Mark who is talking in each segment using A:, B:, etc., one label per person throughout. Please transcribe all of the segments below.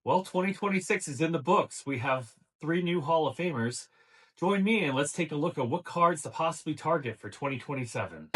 A: Well, 2026 is in the books. We have three new Hall of Famers. Join me and let's take a look at what cards to possibly target for 2027.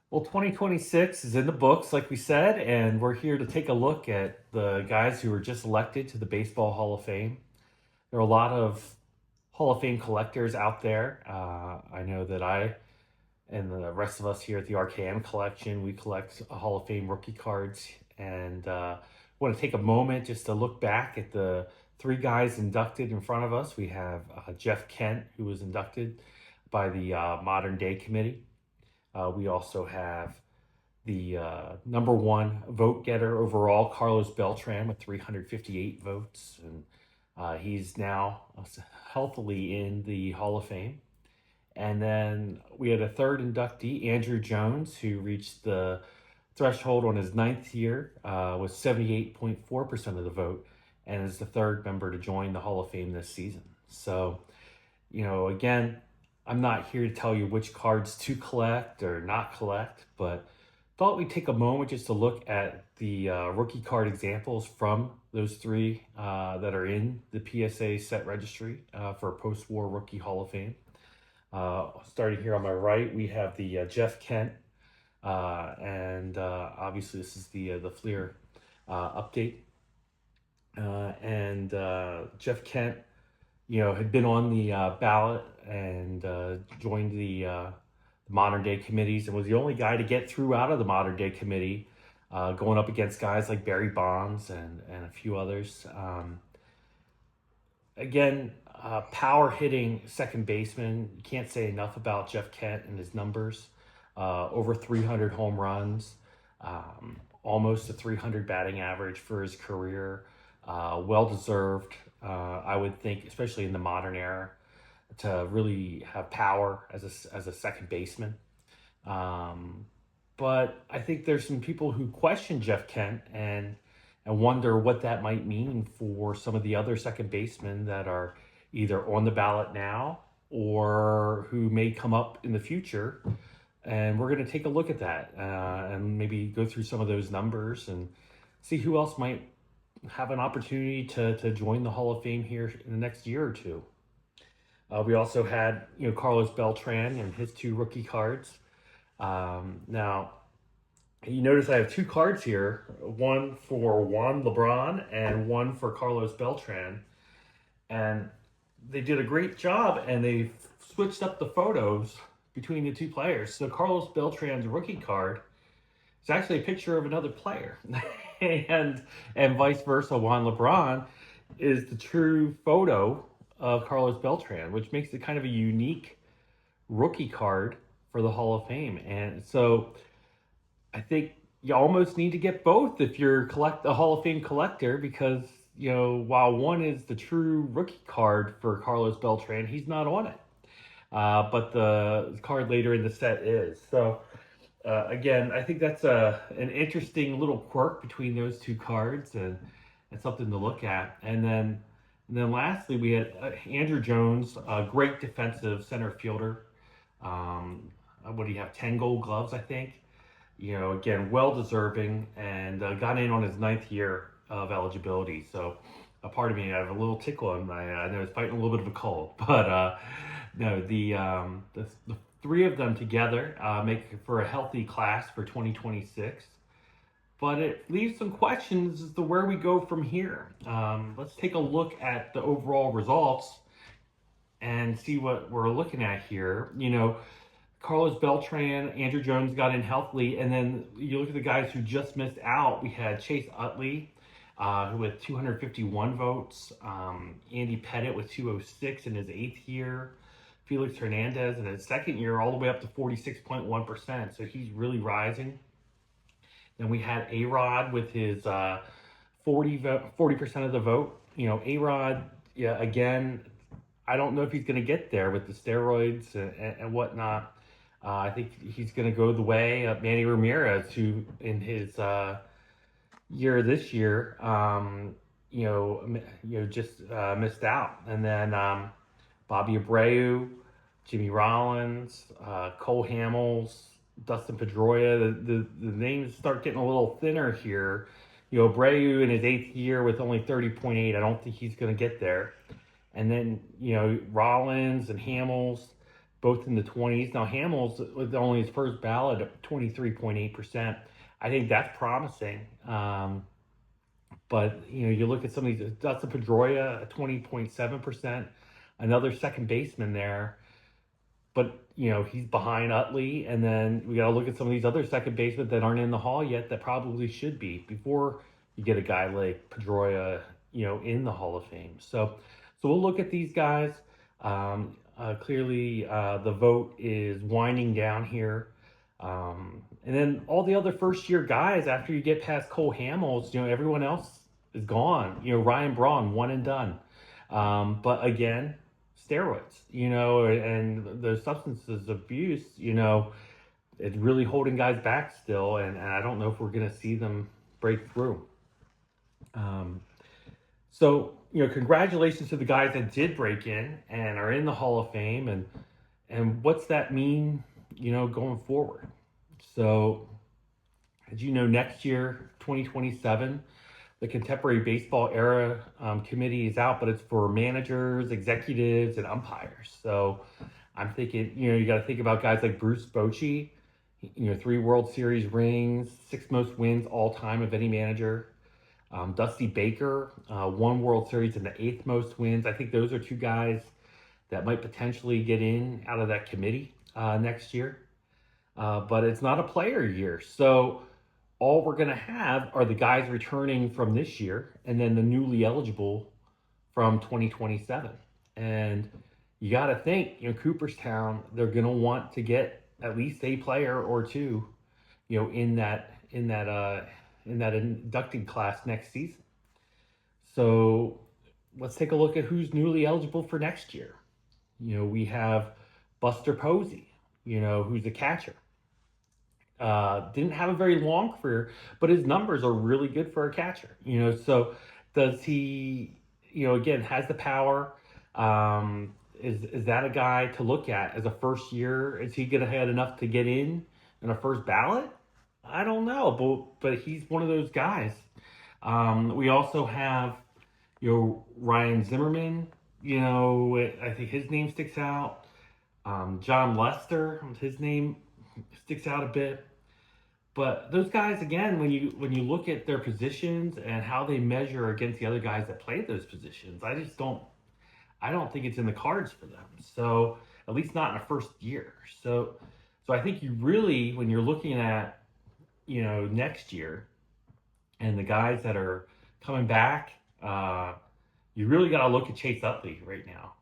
A: Well, 2026 is in the books, like we said, and we're here to take a look at the guys who were just elected to the Baseball Hall of Fame. There are a lot of Hall of Fame collectors out there. I know that I and the rest of us here at the RKM collection, we collect Hall of Fame rookie cards, and want to take a moment just to look back at the three guys inducted in front of us. We have Jeff Kent, who was inducted by the Modern Day Committee. We also have the number one vote getter overall, Carlos Beltran, with 358 votes. And he's now healthily in the Hall of Fame. And then we had a third inductee, Andrew Jones, who reached the threshold on his ninth year with 78.4% of the vote, and is the third member to join the Hall of Fame this season. So, again, I'm not here to tell you which cards to collect or not collect, but thought we'd take a moment just to look at the rookie card examples from those three that are in the PSA set registry for Post-War Rookie Hall of Fame. Starting here on my right, we have the Jeff Kent, and obviously this is the Fleer update. And Jeff Kent, had been on the ballot and joined the modern day committees and was the only guy to get through out of the modern day committee, going up against guys like Barry Bonds and a few others. Again, power hitting second baseman. You can't say enough about Jeff Kent and his numbers. Over 300 home runs, almost a 300 batting average for his career. Well-deserved, I would think, especially in the modern era, to really have power as a second baseman. But I think there's some people who question Jeff Kent and wonder what that might mean for some of the other second basemen that are either on the ballot now or who may come up in the future. And we're going to take a look at that and maybe go through some of those numbers and see who else might have an opportunity to join the Hall of Fame here in the next year or two. We also had, Carlos Beltran and his two rookie cards. Now, you notice I have two cards here, one for Juan LeBron and one for Carlos Beltran. And they did a great job, and they switched up the photos between the two players. So Carlos Beltran's rookie card is actually a picture of another player. and vice versa, Juan LeBron is the true photo of Carlos Beltran, which makes it kind of a unique rookie card for the Hall of Fame. And so I think you almost need to get both if you're a Hall of Fame collector, because while one is the true rookie card for Carlos Beltran, he's not on it. But the card later in the set is. So again, I think that's an interesting little quirk between those two cards, and something to look at. And then lastly, we had Andrew Jones, a great defensive center fielder. What do you have? 10 Gold Gloves, I think. Again, well-deserving, and got in on his ninth year of eligibility. So a part of me, I have a little tickle in my, I know it's fighting a little bit of a cold, but no, the three of them together make for a healthy class for 2026. But it leaves some questions as to where we go from here. Let's take a look at the overall results and see what we're looking at here. Carlos Beltran, Andrew Jones got in healthily, and then you look at the guys who just missed out. We had Chase Utley, who had 251 votes, Andy Pettit with 206 in his eighth year, Felix Hernandez in his second year all the way up to 46.1%, so he's really rising. Then we had A-Rod with his 40% of the vote. A-Rod, yeah, again, I don't know if he's going to get there with the steroids and whatnot. I think he's going to go the way of Manny Ramirez, who in his year this year, just missed out. And then Bobby Abreu, Jimmy Rollins, Cole Hamels, Dustin Pedroia. The names start getting a little thinner here. Abreu in his 8th year with only 30.8. I don't think he's going to get there. And then, Rollins and Hamels, both in the 20s. Now, Hamels with only his first ballot at 23.8%. I think that's promising. But, you look at some of these, Dustin Pedroia at 20.7%, another second baseman there. But, he's behind Utley. And then we got to look at some of these other second basemen that aren't in the Hall yet that probably should be before you get a guy like Pedroia, in the Hall of Fame. So we'll look at these guys. Clearly, the vote is winding down here. And then all the other first-year guys, after you get past Cole Hamels, everyone else is gone. Ryan Braun, one and done. But again, steroids, and the substances abuse, it's really holding guys back still. And I don't know if we're going to see them break through. So, congratulations to the guys that did break in and are in the Hall of Fame. And what's that mean, going forward? So, as you know, next year, 2027, the Contemporary Baseball Era Committee is out, but it's for managers, executives, and umpires. So I'm thinking, you got to think about guys like Bruce Bochy, 3 World Series rings, 6 most wins all time of any manager. Dusty Baker, 1 World Series and the 8th most wins. I think those are 2 guys that might potentially get in out of that committee next year. But it's not a player year. So all we're going to have are the guys returning from this year and then the newly eligible from 2027. And you got to think, Cooperstown, they're going to want to get at least a player or 2, in that inducting class next season. So let's take a look at who's newly eligible for next year. We have Buster Posey, who's a catcher. Didn't have a very long career, but his numbers are really good for a catcher. So does he, again, has the power? Is that a guy to look at as a first year? Is he going to have enough to get in a first ballot? I don't know, but he's one of those guys. We also have, Ryan Zimmerman. I think his name sticks out. John Lester, his name sticks out a bit. But those guys, again, when you look at their positions and how they measure against the other guys that play those positions, I don't think it's in the cards for them. So at least not in a first year. So I think you really, when you're looking at, next year and the guys that are coming back, you really got to look at Chase Utley right now.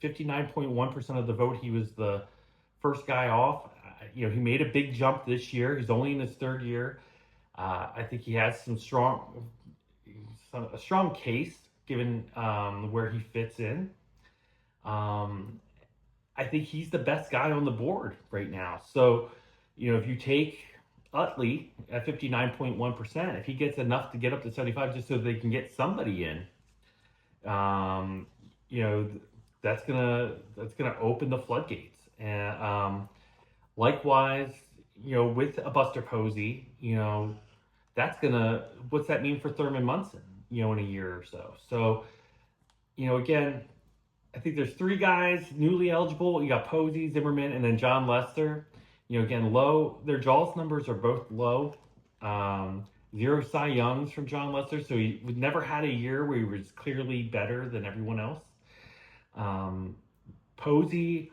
A: 59.1% of the vote. He was the first guy off. He made a big jump this year. He's only in his 3rd year. I think he has a strong case given where he fits in. I think he's the best guy on the board right now. So, if you take Utley at 59.1%, if he gets enough to get up to 75 just so they can get somebody in, that's gonna open the floodgates. And likewise, with a Buster Posey, what's that mean for Thurman Munson, in a year or so? So, again, I think there's 3 guys newly eligible. You got Posey, Zimmerman, and then John Lester. Again, low. Their JAWS numbers are both low. 0 Cy Youngs from John Lester, so he never had a year where he was clearly better than everyone else. Posey,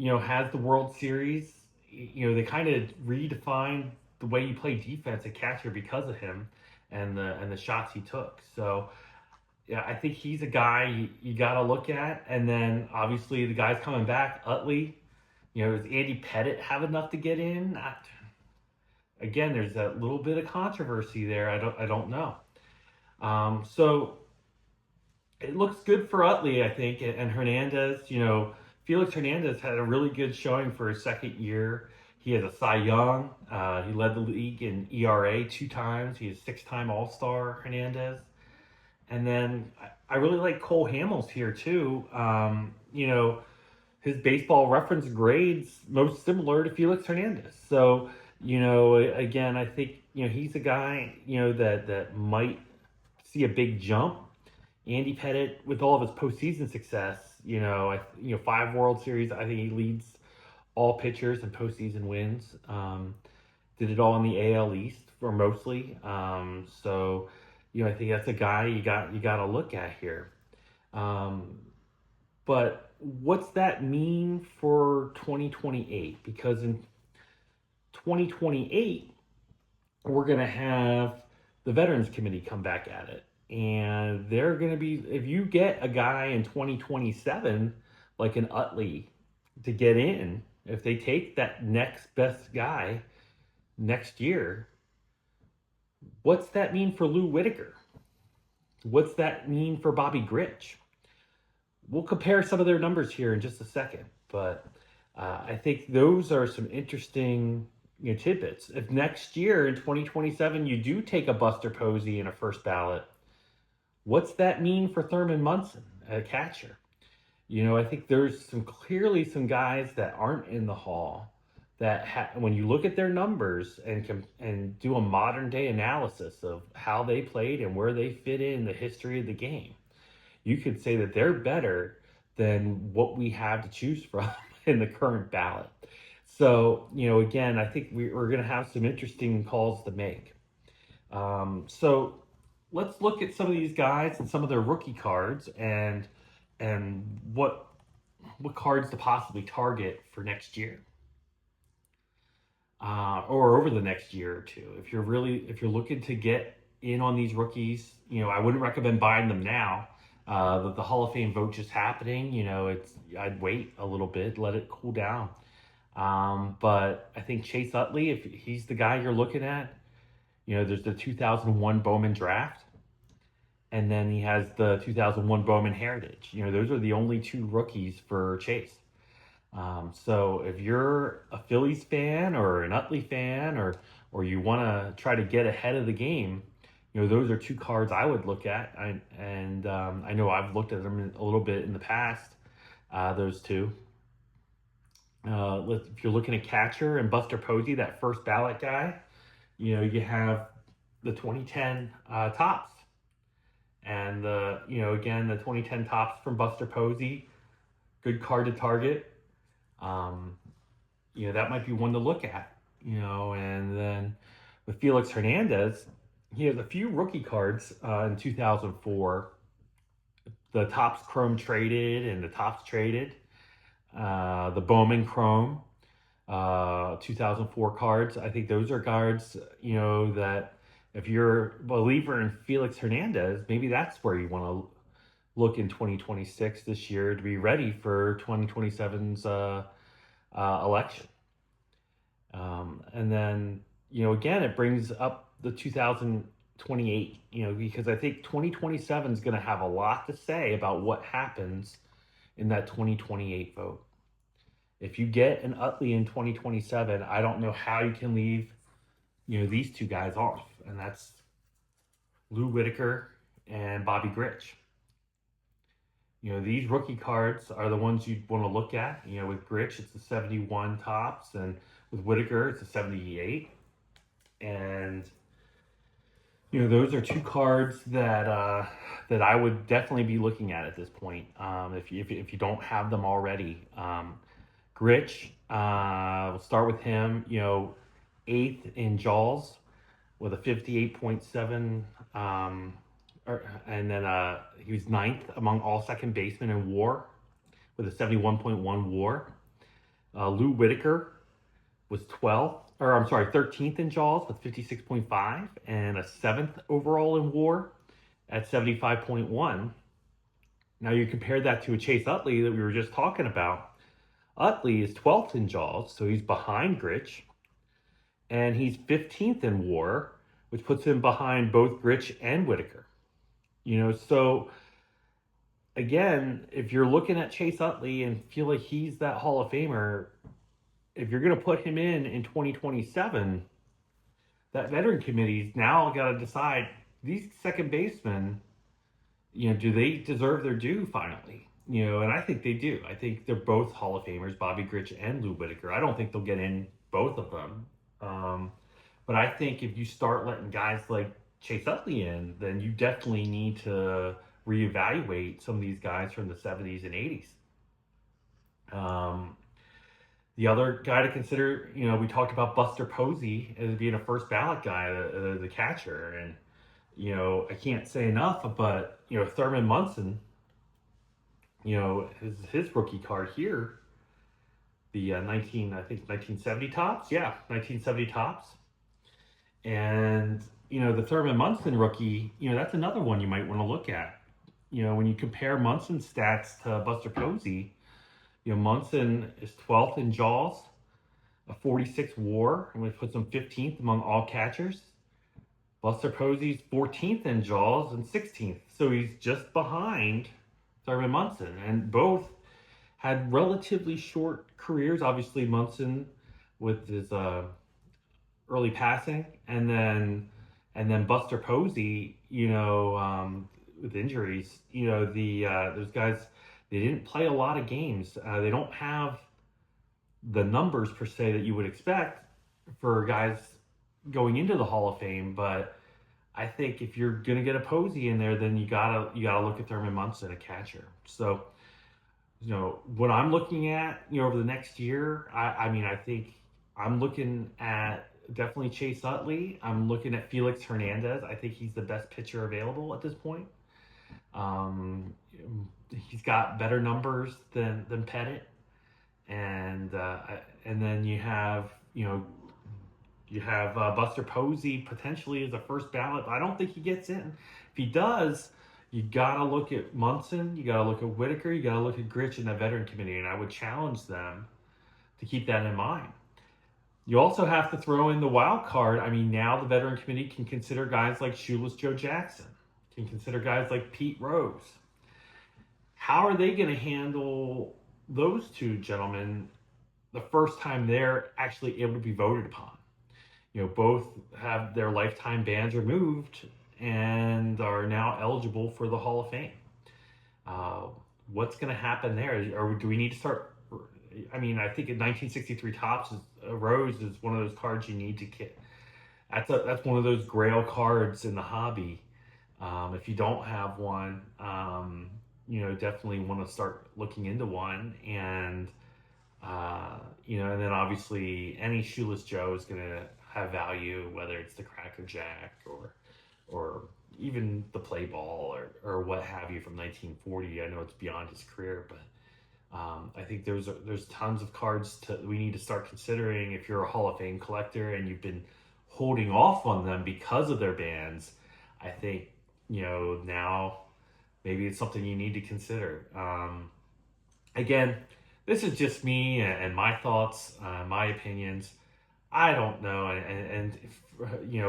A: has the World Series. They kind of redefined the way you play defense at catcher because of him and the shots he took. So, yeah, I think he's a guy you got to look at. And then, obviously, the guys coming back, Utley, does Andy Pettit have enough to get in? Again, there's a little bit of controversy there. I don't know. So, it looks good for Utley, I think, and Hernandez. Felix Hernandez had a really good showing for his second year. He has a Cy Young. He led the league in ERA 2 times. He is 6-time All-Star, Hernandez. And then I really like Cole Hamels here too. His baseball reference grades most similar to Felix Hernandez. So, again, I think, he's a guy, that might see a big jump. Andy Pettit, with all of his postseason success, 5 World Series, I think he leads all pitchers in postseason wins. Did it all in the AL East for mostly. I think that's a guy you got to look at here. But what's that mean for 2028? Because in 2028, we're going to have the Veterans Committee come back at it. And they're going to be, if you get a guy in 2027, like an Utley, to get in, if they take that next best guy next year, what's that mean for Lou Whitaker? What's that mean for Bobby Grich? We'll compare some of their numbers here in just a second, but I think those are some interesting tidbits. If next year in 2027 you do take a Buster Posey in a first ballot, what's that mean for Thurman Munson, a catcher? I think there's clearly some guys that aren't in the Hall that when you look at their numbers and do a modern day analysis of how they played and where they fit in the history of the game, you could say that they're better than what we have to choose from in the current ballot. So, again, I think we're going to have some interesting calls to make. So let's look at some of these guys and some of their rookie cards and what cards to possibly target for next year. Or over the next year or two. If you're looking to get in on these rookies, I wouldn't recommend buying them now. The Hall of Fame vote just happening, I'd wait a little bit, let it cool down. But I think Chase Utley, if he's the guy you're looking at, there's the 2001 Bowman draft, and then he has the 2001 Bowman Heritage. Those are the only 2 rookies for Chase. So if you're a Phillies fan or an Utley fan, or you want to try to get ahead of the game, those are 2 cards I would look at. I know I've looked at them a little bit in the past, those 2. If you're looking at catcher and Buster Posey, that first ballot guy, you have the 2010 tops. And, again, the 2010 tops from Buster Posey, good card to target. That might be one to look at, and then with Felix Hernandez, he has a few rookie cards in 2004, the Topps Chrome traded and the Topps traded, the Bowman Chrome, 2004 cards. I think those are cards, that if you're a believer in Felix Hernandez, maybe that's where you want to look in 2026 this year to be ready for 2027's election. And then, again, it brings up the 2028, because I think 2027 is going to have a lot to say about what happens in that 2028 vote. If you get an Utley in 2027, I don't know how you can leave, these 2 guys off, and that's Lou Whitaker and Bobby Grich. These rookie cards are the ones you'd want to look at. With Grich, it's the 71 tops, and with Whitaker, it's a 78. And, those are 2 cards that I would definitely be looking at this point, if you don't have them already. Grich, we'll start with him, 8th in Jaws with a 58.7, and then he was 9th among all second basemen in WAR with a 71.1 WAR. Lou Whitaker was 13th in Jaws with 56.5 and a 7th overall in WAR at 75.1. Now you compare that to a Chase Utley that we were just talking about. Utley is 12th in Jaws, so he's behind Grich, and he's 15th in WAR, which puts him behind both Grich and Whitaker. So again, if you're looking at Chase Utley and feel like he's that Hall of Famer, if you're going to put him in 2027, that veteran committee's now got to decide these second basemen, do they deserve their due finally? And I think they do. I think they're both Hall of Famers, Bobby Grich and Lou Whitaker. I don't think they'll get in, both of them. But I think if you start letting guys like Chase Utley in, then you definitely need to reevaluate some of these guys from the 70s and 80s. The other guy to consider, we talked about Buster Posey as being a first ballot guy, the catcher. And, I can't say enough, but, Thurman Munson, his rookie card here, the 1970 tops. Yeah, 1970 tops. And, the Thurman Munson rookie, that's another one you might want to look at. When you compare Munson's stats to Buster Posey, Munson is 12th in Jaws, a 46 WAR, which puts him 15th among all catchers. Buster Posey's 14th in Jaws and 16th, so he's just behind Thurman Munson, and both had relatively short careers. Obviously, Munson with his early passing, and then Buster Posey, with injuries. Those guys, they didn't play a lot of games. They don't have the numbers per se that you would expect for guys going into the Hall of Fame, but I think if you're gonna get a Posey in there, then you gotta look at Thurman Munson, a catcher. So, what I'm looking at, over the next year, I think I'm looking at definitely Chase Utley. I'm looking at Felix Hernandez. I think he's the best pitcher available at this point. He's got better numbers than Pettit, and then you have Buster Posey potentially as a first ballot. I don't think he gets in. If he does, you gotta look at Munson, you gotta look at Whitaker, you gotta look at Grich in the veteran committee, and I would challenge them to keep that in mind. You also have to throw in the wild card. Now the veteran committee can consider guys like Shoeless Joe Jackson, can consider guys like Pete Rose. How are they going to handle those two gentlemen the first time they're actually able to be voted upon? Both have their lifetime bans removed and are now eligible for the Hall of Fame. What's going to happen there? Or do we need to start? I think in 1963 tops, Rose is one of those cards you need to get. That's one of those grail cards in the hobby. If you don't have one, definitely want to start looking into one. And, and then obviously any Shoeless Joe is going to have value, whether it's the Cracker Jack or even the Play Ball or what have you from 1940. I know it's beyond his career, but I think there's tons of cards we need to start considering if you're a Hall of Fame collector and you've been holding off on them because of their bans. I think, now maybe it's something you need to consider. Again, this is just me and my thoughts, my opinions. I don't know, and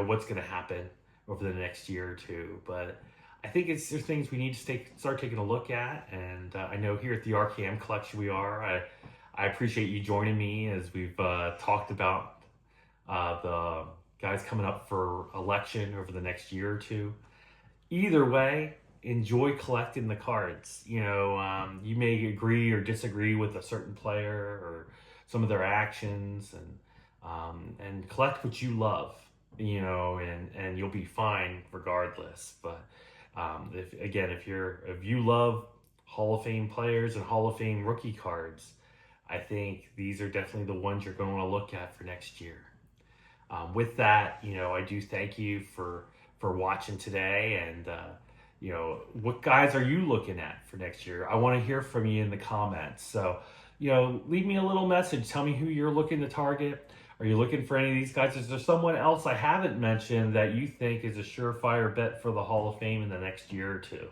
A: what's going to happen over the next year or two, but I think there's things we need to start taking a look at. And I know here at the RKM Collection we are. I appreciate you joining me as we've talked about the guys coming up for election over the next year or two. Either way, enjoy collecting the cards. You may agree or disagree with a certain player or some of their actions, and collect what you love, and you'll be fine regardless. But if you love Hall of Fame players and Hall of Fame rookie cards, I think these are definitely the ones you're going to look at for next year. With that, I do thank you for watching today, and what guys are you looking at for next year? I want to hear from you in the comments. So, leave me a little message. Tell me who you're looking to target. Are you looking for any of these guys? Is there someone else I haven't mentioned that you think is a surefire bet for the Hall of Fame in the next year or two?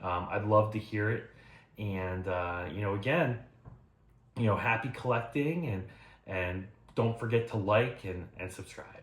A: I'd love to hear it. And, again, happy collecting, and don't forget to like and subscribe.